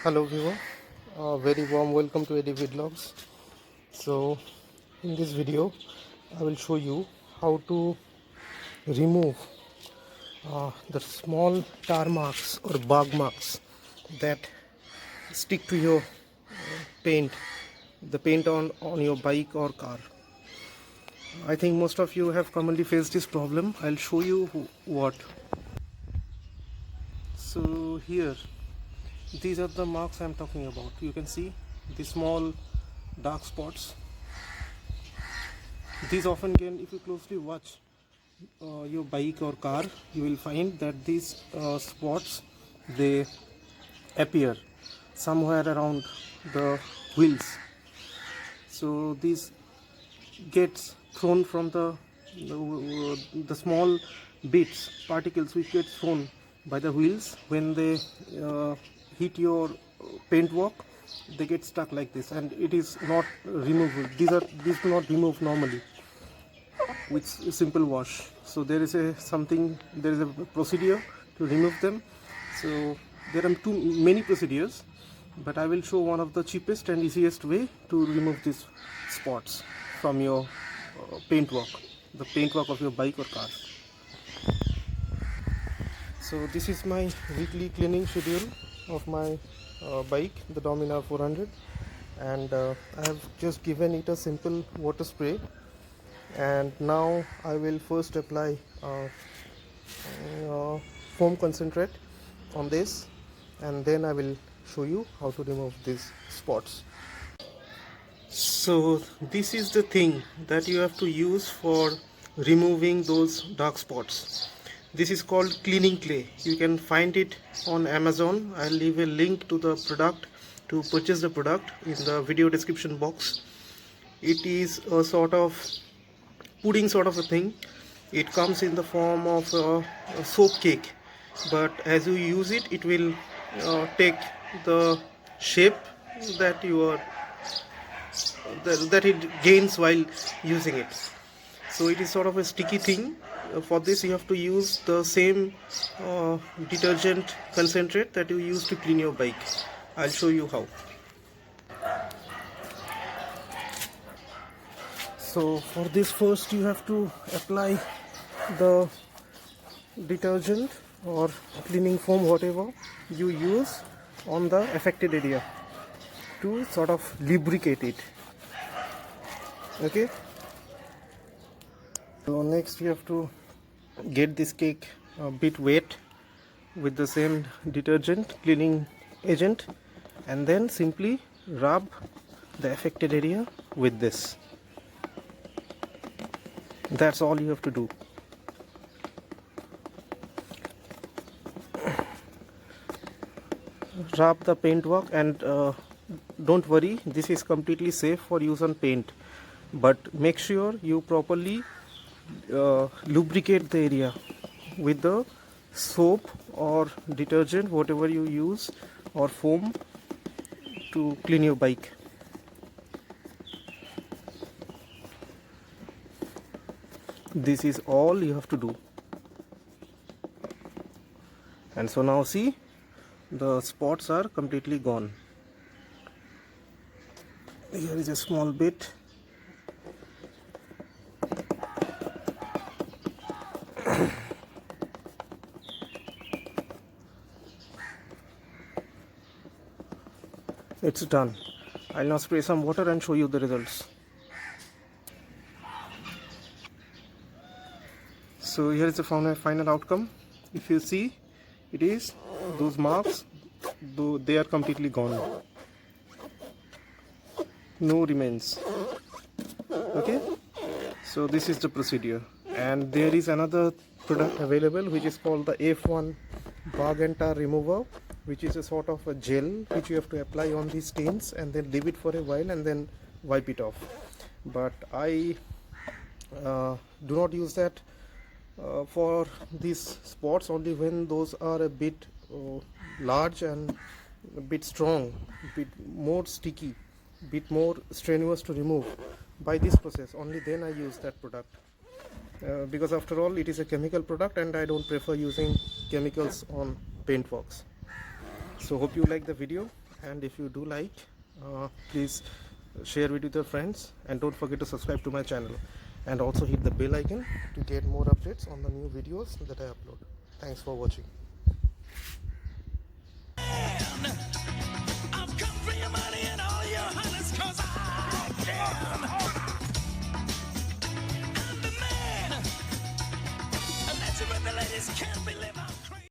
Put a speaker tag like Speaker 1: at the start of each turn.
Speaker 1: Hello viewer, very warm welcome to ADV Vlogs. So in this video I will show you how to remove the small tar marks or bug marks that stick to your paint, the paint on your bike or car. I think most of you have commonly faced this problem. I'll show you what. So here, these are the marks I'm talking about. You can see the small dark spots. These often can, if you closely watch your bike or car, you will find that these spots, they appear somewhere around the wheels. So these gets thrown from the small bits, particles which get thrown by the wheels when they hit your paintwork. They get stuck like this, and it is not removable. These do not remove normally with simple wash. So there is a procedure to remove them. So there are many procedures, but I will show one of the cheapest and easiest way to remove these spots from your paintwork, the paintwork of your bike or car. So this is my weekly cleaning schedule of my bike, the Dominar 400, and I have just given it a simple water spray. And now I will first apply foam concentrate on this, and then I will show you how to remove these spots. So this is the thing that you have to use for removing those dark spots. This is called cleaning clay. You can find it on Amazon. I'll leave a link to the product, to purchase the product, in the video description box. It is a sort of pudding sort of a thing. It comes in the form of a soap cake, but as you use it, it will take the shape that it gains while using it. So it is sort of a sticky thing. For this you have to use the same detergent concentrate that you use to clean your bike. I'll show you how. So for this, first you have to apply the detergent or cleaning foam, whatever you use, on the affected area to sort of lubricate it. Okay. So next you have to get this cake a bit wet with the same detergent cleaning agent, and then simply rub the affected area with this. That's all you have to do. Rub the paintwork, and don't worry, this is completely safe for use on paint, but make sure you properly lubricate the area with the soap or detergent, whatever you use, or foam to clean your bike. This is all you have to do. And so now see, the spots are completely gone. Here is a small bit. It's done. I'll now spray some water and show you the results. So here is the final outcome. If you see, it is those marks, though they are completely gone. No remains. Okay. So this is the procedure, and there is another product available which is called the F1 bug and tar remover, which is a sort of a gel which you have to apply on these stains and then leave it for a while and then wipe it off. But I do not use that for these spots, only when those are a bit large and a bit strong, a bit more sticky, a bit more strenuous to remove. By this process only, then I use that product, because after all it is a chemical product and I don't prefer using chemicals on paintworks. So hope you like the video, and if you do like, please share it with your friends, and don't forget to subscribe to my channel, and also hit the bell icon to get more updates on the new videos that I upload. Thanks for watching.